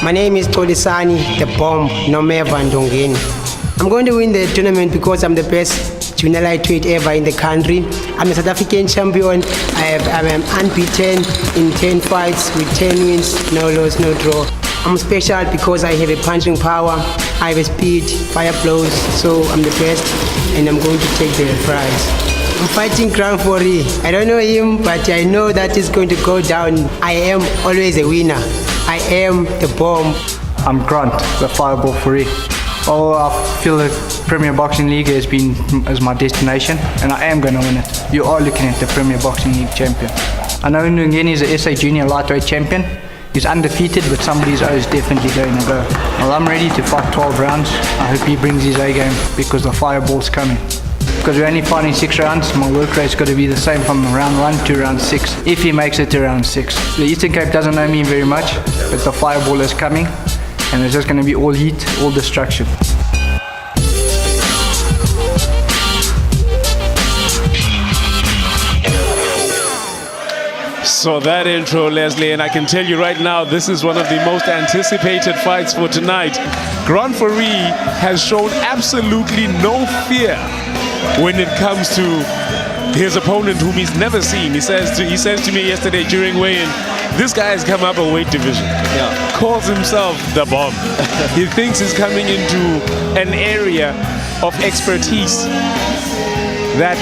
My name is Tolisani, the bomb, Nomeva Ndongeni. I'm going to win the tournament because I'm the best junior lightweight ever in the country. I'm a South African champion. I'm unbeaten in 10 fights with 10 wins, no loss, no draw. I'm special because I have a punching power, I have a speed, fire blows, so I'm the best and I'm going to take the prize. I'm fighting Grant Fourie. I don't know him, but I know that he's going to go down. I am always a winner. I am the bomb. I'm Grant, the Fireball Fourie. Oh, I feel the Premier Boxing League as my destination, and I am going to win it. You are looking at the Premier Boxing League champion. I know Ndongeni is a SA Junior Lightweight champion. He's undefeated, but somebody's O is definitely going to go. Well, I'm ready to fight 12 rounds. I hope he brings his A game because the Fireball's coming. Because we're only fighting 6 rounds, my work rate's got to be the same from round 1 to round 6, if he makes it to round 6. The Eastern Cape doesn't know me very much, but the Fireball is coming, and it's just going to be all heat, all destruction. So that intro, Leslie, and I can tell you right now, this is one of the most anticipated fights for tonight. Grant Fourie has shown absolutely no fear when it comes to his opponent, whom he's never seen. He says to me yesterday during weigh-in, this guy has come up a weight division. Yeah. Calls himself the bomb. He thinks he's coming into an area of expertise that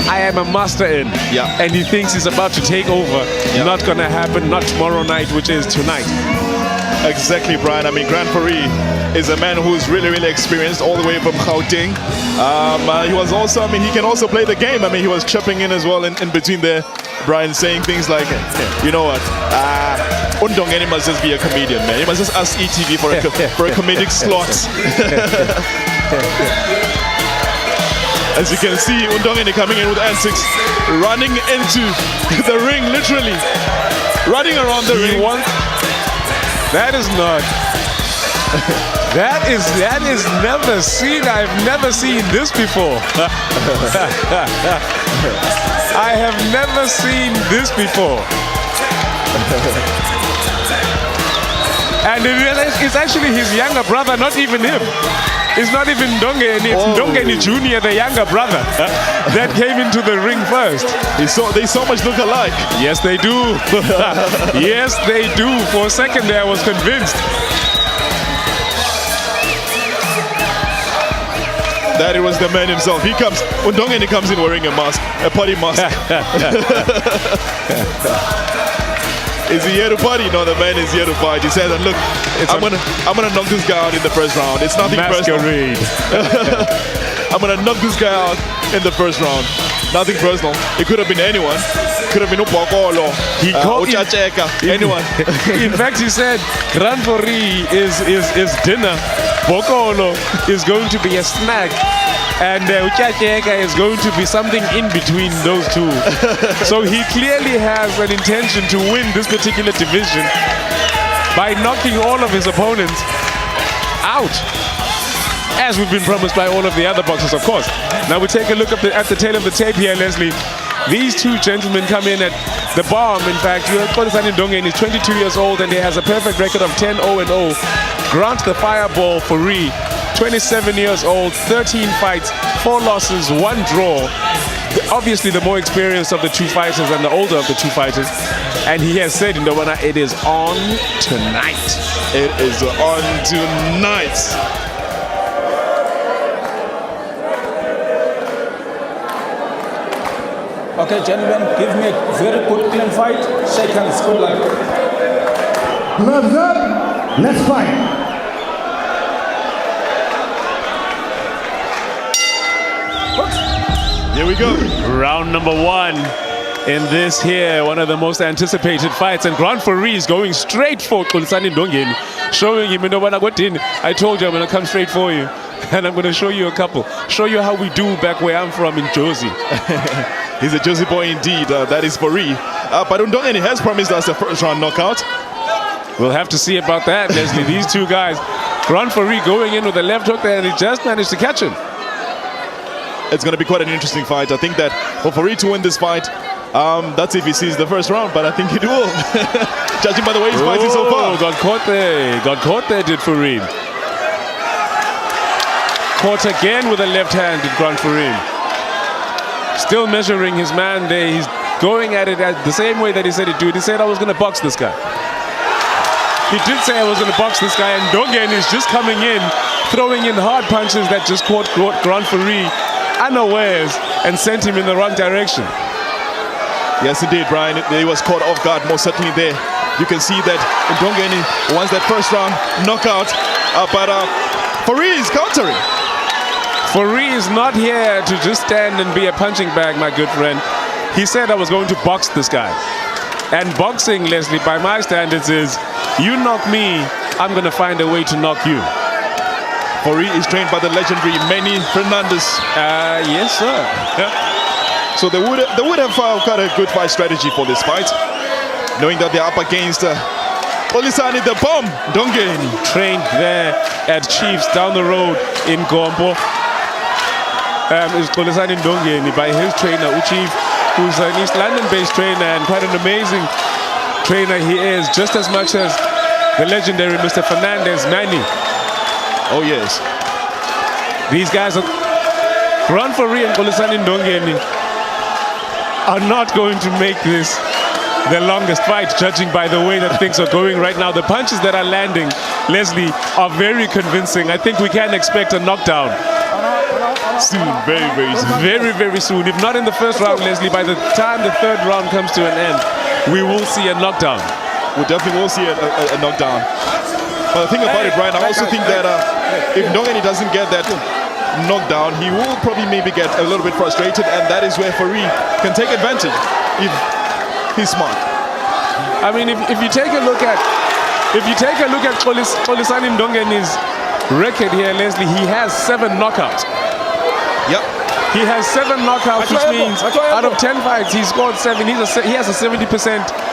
I am a master in. Yeah. And he thinks he's about to take over. Yeah. Not gonna happen, not tomorrow night, which is tonight. Exactly, Brian. I mean, Grant Fourie is a man who's really experienced, all the way from Gauteng. He was also, he can also play the game. He was chipping in as well in between there, Brian, saying things like, you know what, Ndongeni must just be a comedian, man. He must just ask ETV for a comedic slot. As you can see, Ndongeni coming in with N6, running into the ring, literally. Running around the ring. That is not... That is never seen. I've never seen this before. I have never seen this before. And it's actually his younger brother, not even him. It's not even Ndongeni, it's Ndongeni Jr., the younger brother, that came into the ring first. They so much look alike. Yes, they do. Yes, they do. For a second there, I was convinced. That it was the man himself. Ndongeni comes in wearing a mask, a party mask. Is he here to party? No, the man is here to fight. He says, and look, I'm gonna knock this guy out in the first round. It's nothing Masquerade. personal. I'm gonna knock this guy out in the first round. Nothing personal. It could have been anyone. Could have been Upokolo. He called anyone. In fact, he said Grant Fourie is dinner. Bokolo is going to be a snack. And Uchacheka is going to be something in between those two. So he clearly has an intention to win this particular division by knocking all of his opponents out, as we've been promised by all of the other boxers, of course. Now we take a look at the tail of the tape here, Leslie. These two gentlemen come in at the bomb. In fact, Tolisani Ndongeni is 22 years old and he has a perfect record of 10-0-0. Grant the Fireball Fourie, 27 years old, 13 fights, 4 losses, 1 draw. Obviously the more experienced of the two fighters and the older of the two fighters. And he has said, Ndobana, it is on tonight. It is on tonight. Okay, gentlemen, give me a very good clean fight. Shake hands, good luck. Gloves up, let's fight. Here we go. Round number 1 in this here, one of the most anticipated fights. And Grant Fourie is going straight for Tolisani Ndongeni, showing him, I told you I'm going to come straight for you. And I'm going to show you a couple. Show you how we do back where I'm from in Jozi. He's a Jozi boy indeed. That is Fourie. But Ndongeni has promised us a first round knockout. We'll have to see about that, Leslie. These two guys, Grant Fourie going in with a left hook there, and he just managed to catch him. It's going to be quite an interesting fight. I think that for Fourie to win this fight, that's if he sees the first round, but I think he will. judging by the way he's fighting so far. Got caught there, did Fareed. Caught again with a left hand, did Grant Fareed. Still measuring his man there. He's going at it the same way that he said he'd do it. He said, I was going to box this guy. He did say I was going to box this guy, and Ndongeni is just coming in, throwing in hard punches that just caught Grant Fareed unawares and sent him in the wrong direction. Yes, indeed, Brian. He was caught off guard, most certainly there. You can see that Ndongeni wants that first round knockout, but Fareed is countering. Fareed is not here to just stand and be a punching bag, my good friend. He said I was going to box this guy. And boxing, Leslie, by my standards is, you knock me, I'm going to find a way to knock you. Fareed is trained by the legendary Manny Fernandez. Yes, sir. So they would have got a good fight strategy for this fight, knowing that they're up against Kholisani the Bomb Ndongeni. Trained there at Chiefs down the road in Gombo. Is Kholisani Ndongeni by his trainer, Uchief, who's an East London-based trainer and quite an amazing trainer he is, just as much as the legendary Mr. Fernandez, Manny. Oh, yes. These guys are... Grant Fareed and Kholisani Ndongeni are not going to make this the longest fight, judging by the way that things are going right now. The punches that are landing, Leslie, are very convincing. I think we can expect a knockdown. Soon, very, very soon. Very, very soon. If not in the first round, Leslie, by the time the third round comes to an end, we will see a knockdown. We definitely will see a knockdown. But the thing about it, Brian, I also think that if Ndongeni doesn't get that knockdown, he will probably maybe get a little bit frustrated, and that is where Fareed can take advantage if he's smart. I mean, if you take a look at Kholisani Ndongeni's record here, Leslie, he has 7 knockouts. Yep. He has 7 knockouts, which means out of 10 fights, he scored 7. He has a 70%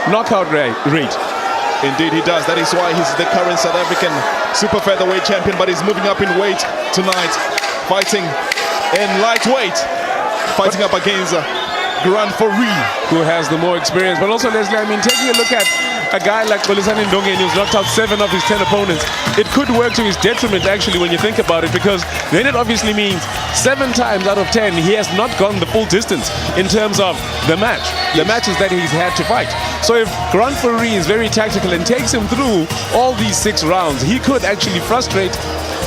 knockout rate. Indeed, he does. That is why he's the current South African super featherweight champion, but he's moving up in weight tonight, fighting in lightweight, fighting up against Grant Fareed, who has the more experience. But also, Leslie, I mean, taking a look at a guy like Kholisani Ndongeni, who's knocked out 7 of his 10 opponents, it could work to his detriment, actually, when you think about it, because then it obviously means 7 times out of 10 he has not gone the full distance in terms of the match, the matches that he's had to fight. So if Grant Fareed is very tactical and takes him through all these 6 rounds, he could actually frustrate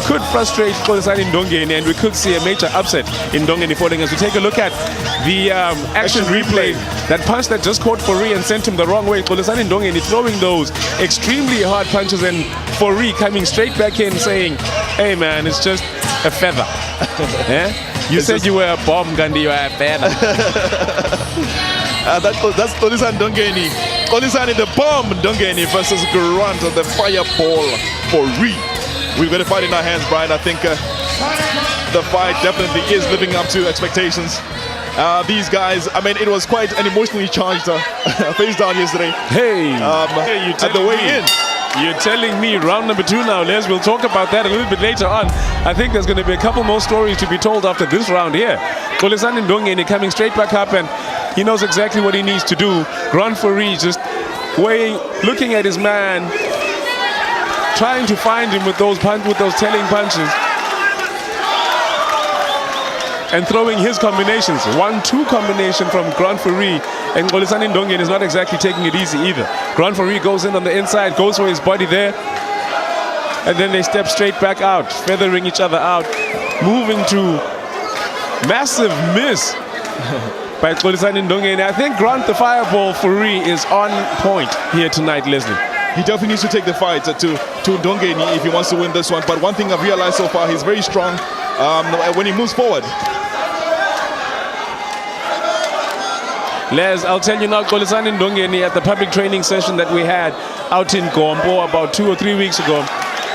Kholisani Ndongeni, and we could see a major upset in Ndongeni falling. As we take a look at the action replay, that punch that just caught Fareed and sent him the wrong way, Kholisani Ndongeni throwing those extremely hard punches, and Fareed coming straight back in saying, hey man, it's just a feather. Yeah? You said you were a bomb, Gandhi, you are a feather. that's Kholisani Ndongeni. Kholisani the Bomb Ndongeni versus Grant the Fireball Fareed. We've got a fight in our hands, Brian. I think the fight definitely is living up to expectations. These guys, I mean, it was quite an emotionally charged face down yesterday. Hey, at the weigh-in. You're telling me round number 2 now, Les. We'll talk about that a little bit later on. I think there's going to be a couple more stories to be told after this round here. Kholisani Ndongeni coming straight back up, and he knows exactly what he needs to do. Grant Fareed just looking at his man, trying to find him with those telling punches, and throwing his combinations. 1-2 combination from Grant Fareed, and Kholisani Ndongeni is not exactly taking it easy either. Grant Fareed goes in on the inside, goes for his body there, and then they step straight back out, feathering each other out, moving to massive miss by Kholisani Ndongeni. I think Grant the Fireball Fareed is on point here tonight, Leslie. He definitely needs to take the fight to Ndongeni if he wants to win this one. But one thing I've realized so far, he's very strong when he moves forward. Les, I'll tell you now, Kholisani Ndongeni at the public training session that we had out in Gombo about 2 or 3 weeks ago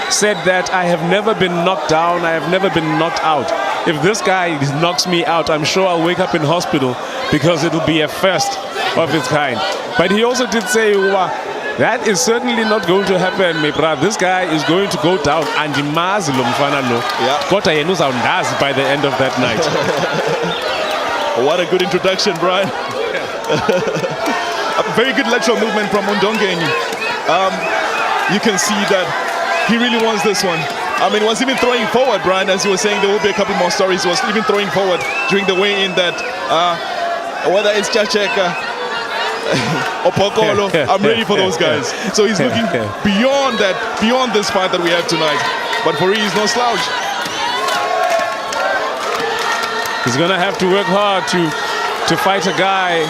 said that I have never been knocked down, I have never been knocked out. If this guy knocks me out, I'm sure I'll wake up in hospital, because it'll be a first of its kind. But he also did say, that is certainly not going to happen, my brother. This guy is going to go down, and imazi lo mfana lo. Kodwa yena uzawundazi by the end of that night. What a good introduction, Brian. A very good lateral movement from Ndongeni. you can see that he really wants this one. I mean, he was even throwing forward, Brian, as you were saying. There will be a couple more stories. He was even throwing forward during the weigh-in that whether it's Chacheka or Bokolo, I'm ready for those guys. So he's looking beyond that, beyond this fight that we have tonight. But Fourie is no slouch. He's going to have to work hard to fight a guy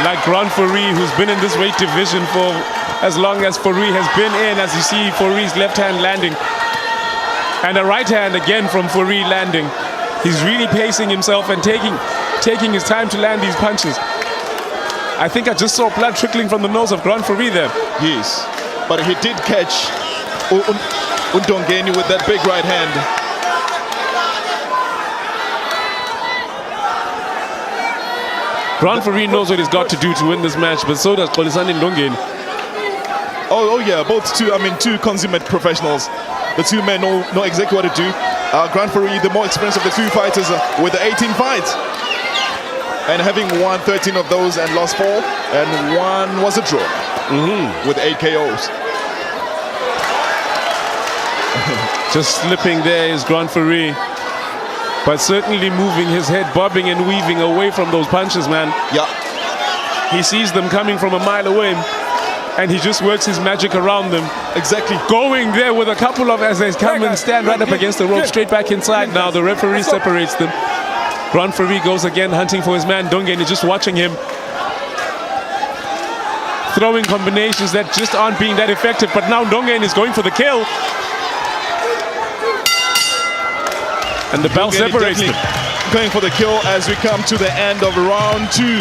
like Grand Fourie, who's been in this weight division for as long as Fourie has been in. As you see, Fourie's left hand landing. And a right hand again from Fourie landing. He's really pacing himself and taking his time to land these punches. I think I just saw blood trickling from the nose of Grand Fourie there. Yes, but he did catch Undongeni with that big right hand. Grand Fourie knows what he's got to do to win this match, but so does Xolisani Ndongeni. Oh yeah, both two consummate professionals. The two men know exactly what to do. Grand Fourie, the more experienced of the two fighters, with the 18 fights. And having won 13 of those and lost 4, and 1 was a draw with 8 KOs. Just slipping there is Grand Fourie, but certainly moving his head, bobbing and weaving away from those punches, man. Yeah. He sees them coming from a mile away, and he just works his magic around them. Exactly. Going there with a couple of as they come and stand right up against the rope, straight back inside. Now the referee separates them. Grand Fourie goes again hunting for his man Ndongeni, just watching him. Throwing combinations that just aren't being that effective, but now Ndongeni is going for the kill. And the bell separates them. Going for the kill as we come to the end of round 2.